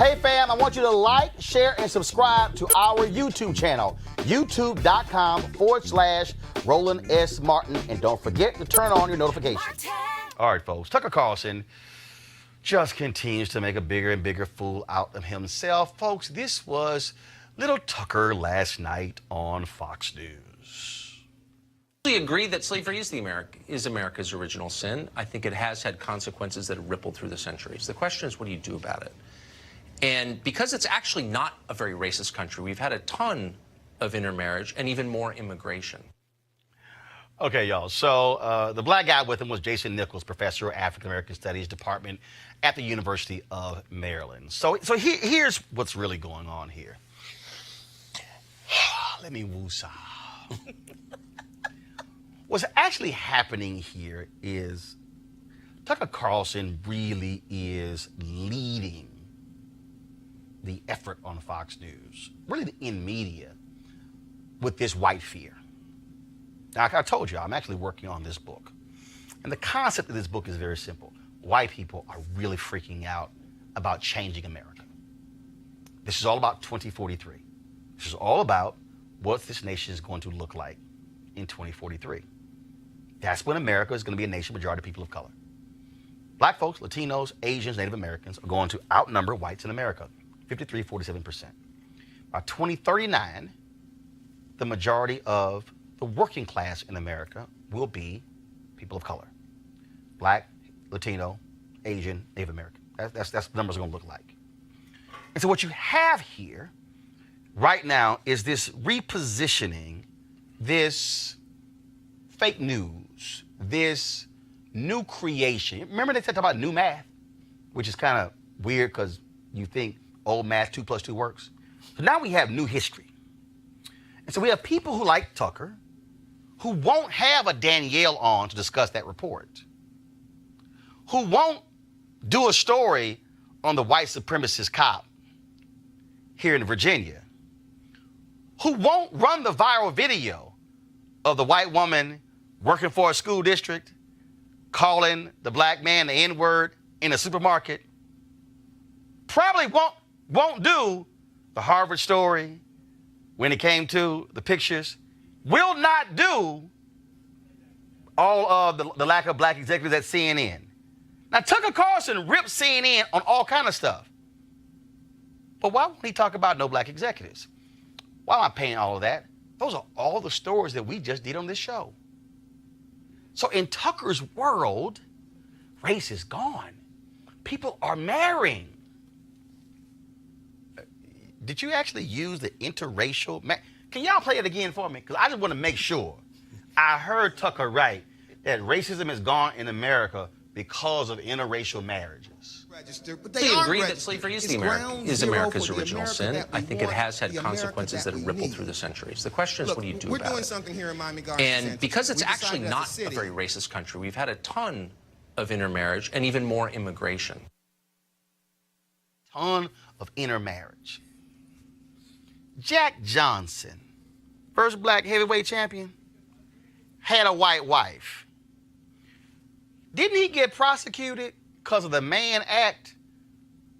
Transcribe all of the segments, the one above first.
Hey fam, I want you to like, share, and subscribe to our YouTube channel, youtube.com/Roland S. Martin. And don't forget to turn on your notifications. All right, folks, Tucker Carlson just continues to make a bigger and bigger fool out of himself. Folks, this was little Tucker last night on Fox News. I agree that slavery is America's original sin. I think it has had consequences that have rippled through the centuries. The question is, what do you do about it? And because it's actually not a very racist country, we've had a ton of intermarriage and even more immigration. Okay, y'all. So the black guy with him was Jason Nichols, professor of African American Studies Department at the University of Maryland. So here's what's really going on here. Let me woosah. What's actually happening here is Tucker Carlson really is leading the effort on Fox News, really in media, with this white fear. Now, like I told you, I'm actually working on this book. And the concept of this book is very simple. White people are really freaking out about changing America. This is all about 2043. This is all about what this nation is going to look like in 2043. That's when America is going to be a nation majority of people of color. Black folks, Latinos, Asians, Native Americans are going to outnumber whites in America, 47%. By 2039, the majority of the working class in America will be people of color. Black, Latino, Asian, Native American. That's what the numbers are going to look like. And so what you have here right now is this repositioning, this fake news, this new creation. Remember they said about new math, which is kind of weird because you think old math, 2 + 2 works. So now we have new history. And so we have people who like Tucker, who won't have a Danielle on to discuss that report, who won't do a story on the white supremacist cop here in Virginia, who won't run the viral video of the white woman working for a school district calling the black man the N-word in a supermarket, probably won't do the Harvard story when it came to the pictures, will not do all of the lack of black executives at CNN. Now, Tucker Carlson ripped CNN on all kind of stuff. But why won't he talk about no black executives? Why am I paying all of that? Those are all the stories that we just did on this show. So in Tucker's world, race is gone. People are marrying. Did you actually use the interracial? Can y'all play it again for me? Because I just want to make sure I heard Tucker right that racism is gone in America because of interracial marriages. I agree that slavery is America's original sin. I think it has had consequences that have rippled through the centuries. The question is, what do you do about it? We're doing something here in Miami Gardens. And because it's actually not a very racist country, we've had a ton of intermarriage and even more immigration. Ton of intermarriage. Jack Johnson, first black heavyweight champion, had a white wife. Didn't he get prosecuted because of the Mann Act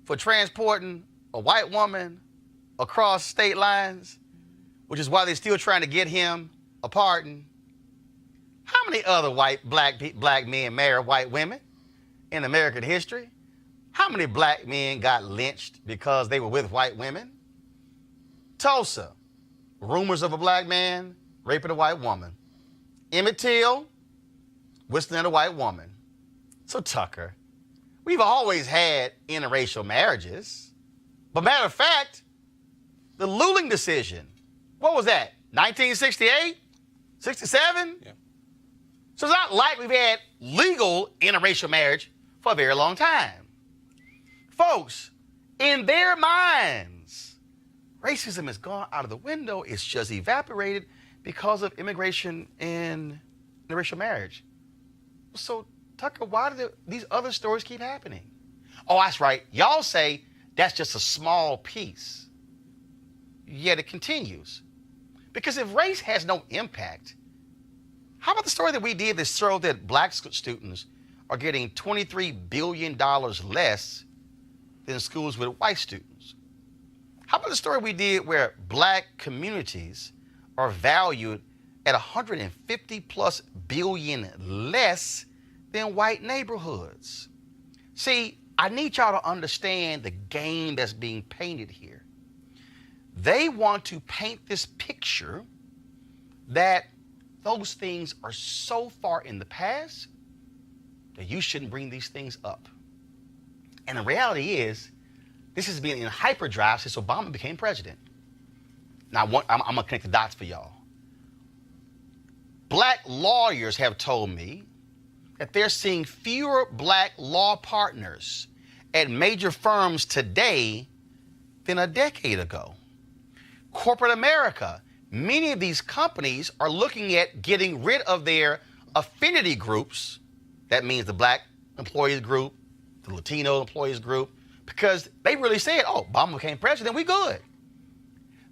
for transporting a white woman across state lines, which is why they're still trying to get him a pardon? How many other black men married white women in American history? How many black men got lynched because they were with white women? Tulsa, rumors of a black man raping a white woman. Emmett Till, whistling a white woman. So Tucker, we've always had interracial marriages. But matter of fact, the Luling decision, what was that, 1968? 67? Yeah. So it's not like we've had legal interracial marriage for a very long time. Folks, in their minds, racism has gone out of the window. It's just evaporated because of immigration and interracial marriage. So, Tucker, why do these other stories keep happening? Oh, that's right. Y'all say that's just a small piece. Yet it continues. Because if race has no impact, how about the story that we did that showed that black students are getting $23 billion less in schools with white students? How about the story we did where black communities are valued at 150 plus billion less than white neighborhoods? See, I need y'all to understand the game that's being painted here. They want to paint this picture that those things are so far in the past that you shouldn't bring these things up. And the reality is, this has been in hyperdrive since Obama became president. Now, I'm going to connect the dots for y'all. Black lawyers have told me that they're seeing fewer black law partners at major firms today than a decade ago. Corporate America, many of these companies are looking at getting rid of their affinity groups. That means the black employees group, the Latino employees group, because they really said, oh, Obama became president, we good.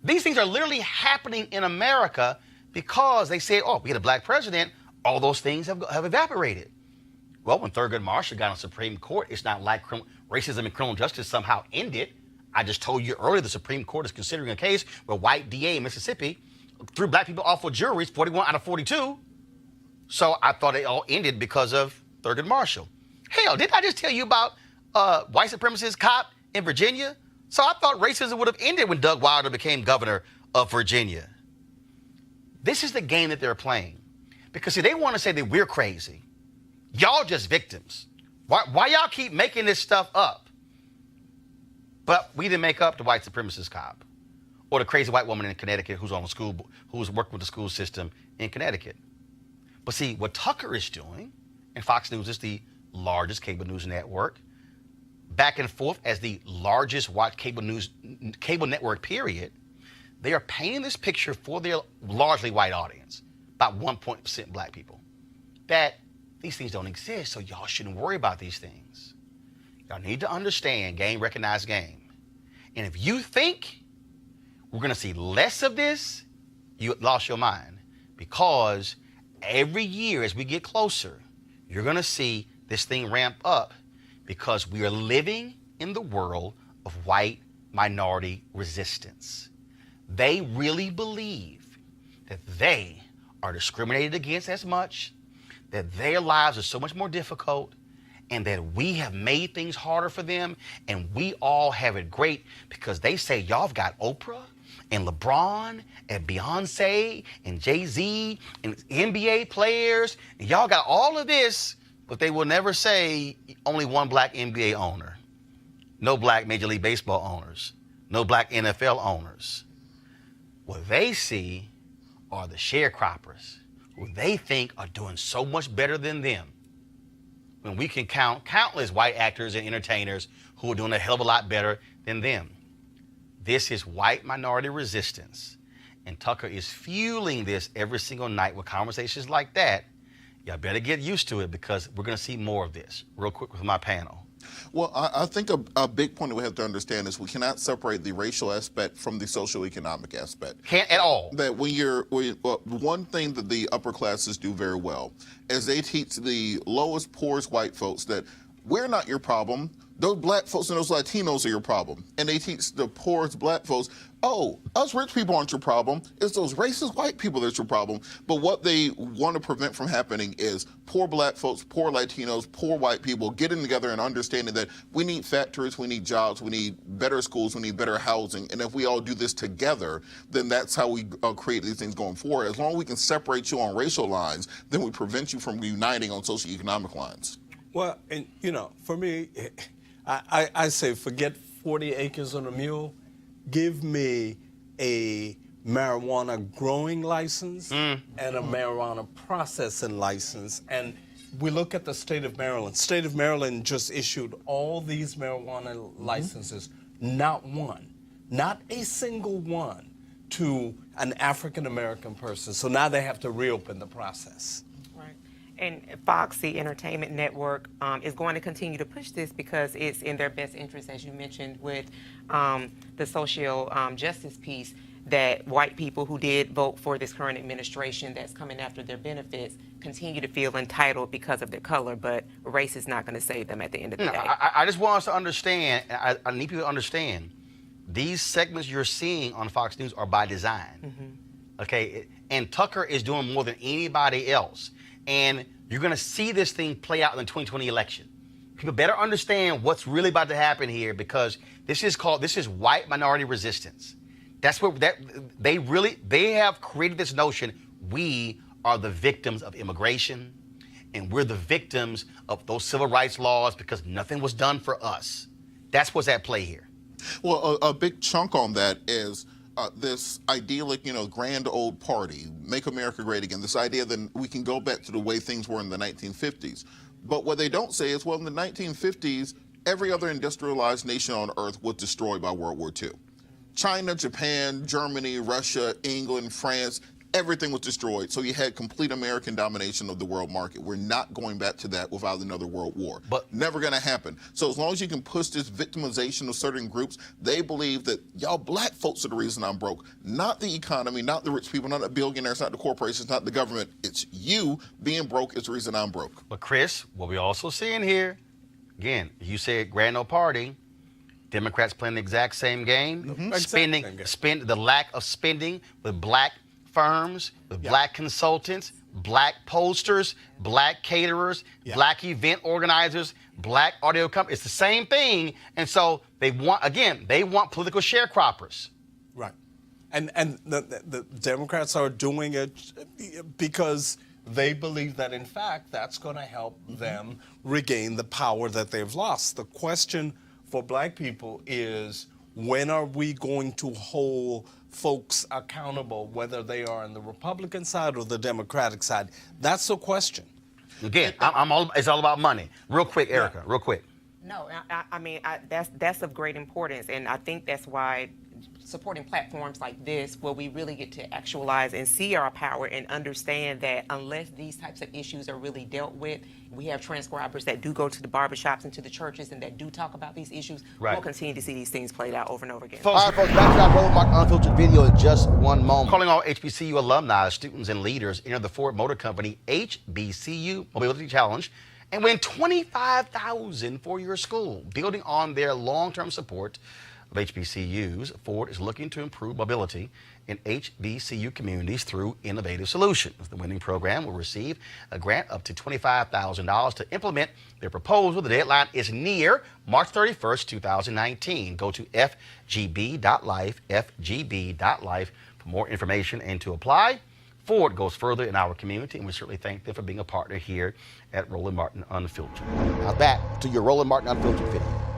These things are literally happening in America because they said, oh, we had a black president, all those things have evaporated. Well, when Thurgood Marshall got on the Supreme Court, it's not like racism and criminal justice somehow ended. I just told you earlier the Supreme Court is considering a case where white DA in Mississippi threw black people off for juries, 41 out of 42. So I thought it all ended because of Thurgood Marshall. Hell, didn't I just tell you about white supremacist cop in Virginia? So I thought racism would have ended when Doug Wilder became governor of Virginia. This is the game that they're playing. Because, see, they want to say that we're crazy. Y'all just victims. Why y'all keep making this stuff up? But we didn't make up the white supremacist cop or the crazy white woman in Connecticut who's on the school, who's working with the school system in Connecticut. But see, what Tucker is doing, and Fox News is the largest cable news network, back and forth as the largest white cable network, period, they are painting this picture for their largely white audience, about 1% black people, that these things don't exist, so y'all shouldn't worry about these things. Y'all need to understand game, recognize game. And if you think we're going to see less of this, you lost your mind. Because every year as we get closer, you're going to see this thing ramp up because we are living in the world of white minority resistance. They really believe that they are discriminated against as much, that their lives are so much more difficult, and that we have made things harder for them, and we all have it great because they say y'all have got Oprah and LeBron and Beyonce and Jay-Z and NBA players, and y'all got all of this, but they will never say only one black NBA owner, no black Major League Baseball owners, no black NFL owners. What they see are the sharecroppers who they think are doing so much better than them, when we can count countless white actors and entertainers who are doing a hell of a lot better than them. This is white minority resistance. And Tucker is fueling this every single night with conversations like that. Y'all better get used to it because we're going to see more of this. Real quick with my panel. Well, I think a big point that we have to understand is we cannot separate the racial aspect from the socioeconomic aspect. Can't at all. That one thing that the upper classes do very well is they teach the lowest, poorest white folks that we're not your problem. Those black folks and those Latinos are your problem. And they teach the poorest black folks, oh, us rich people aren't your problem. It's those racist white people that's your problem. But what they want to prevent from happening is poor black folks, poor Latinos, poor white people getting together and understanding that we need factories, we need jobs, we need better schools, we need better housing. And if we all do this together, then that's how we create these things going forward. As long as we can separate you on racial lines, then we prevent you from uniting on socioeconomic lines. Well, and for me, I say forget 40 acres on a mule. Give me a marijuana growing license and a marijuana processing license. And we look at the state of Maryland. State of Maryland just issued all these marijuana licenses, not one, not a single one to an African-American person. So now they have to reopen the process. And Fox, the entertainment network, is going to continue to push this because it's in their best interest, as you mentioned, with the social justice piece. that white people who did vote for this current administration that's coming after their benefits continue to feel entitled because of their color, but race is not going to save them at the end of the day. I just want us to understand, I need people to understand, these segments you're seeing on Fox News are by design. Okay, and Tucker is doing more than anybody else. And you're going to see this thing play out in the 2020 election. People better understand what's really about to happen here, because this is white minority resistance. That's what they have created this notion. We are the victims of immigration, and we're the victims of those civil rights laws because nothing was done for us. That's what's at play here. Well, a big chunk on that is this idyllic, grand old party, make America great again, this idea that we can go back to the way things were in the 1950s. But what they don't say is, well, in the 1950s, every other industrialized nation on earth was destroyed by World War II. China, Japan, Germany, Russia, England, France, everything was destroyed. So you had complete American domination of the world market. We're not going back to that without another world war. But never going to happen. So as long as you can push this victimization of certain groups, they believe that y'all black folks are the reason I'm broke. Not the economy, not the rich people, not the billionaires, not the corporations, not the government. It's you being broke is the reason I'm broke. But Chris, what we also seeing here, again, you said grand old party. Democrats playing the exact same game, spend the lack of spending with black firms, with black consultants, black posters, black caterers, black event organizers, black audio companies. It's the same thing. And so they want political sharecroppers. Right. And the Democrats are doing it because they believe that, in fact, that's going to help them regain the power that they've lost. The question for black people is, when are we going to hold folks accountable, whether they are on the Republican side or the Democratic side? That's the question. Again, it's all about money. Real quick, Erica, real quick. No, I mean, that's of great importance, and I think that's why supporting platforms like this, where we really get to actualize and see our power and understand that unless these types of issues are really dealt with, we have transcribers that do go to the barbershops and to the churches and that do talk about these issues. We'll continue to see these things played out over and over again. All right, folks, back to our Roland Martin Unfiltered video in just one moment. Calling all HBCU alumni, students, and leaders, enter the Ford Motor Company HBCU Mobility Challenge and win $25,000 for your school. Building on their long-term support of HBCUs, Ford is looking to improve mobility in HBCU communities through innovative solutions. The winning program will receive a grant up to $25,000 to implement their proposal. The deadline is near March 31st, 2019. Go to FGB.Life, FGB.Life for more information and to apply. Ford goes further in our community, and we certainly thank them for being a partner here at Roland Martin Unfiltered. Now back to your Roland Martin Unfiltered video.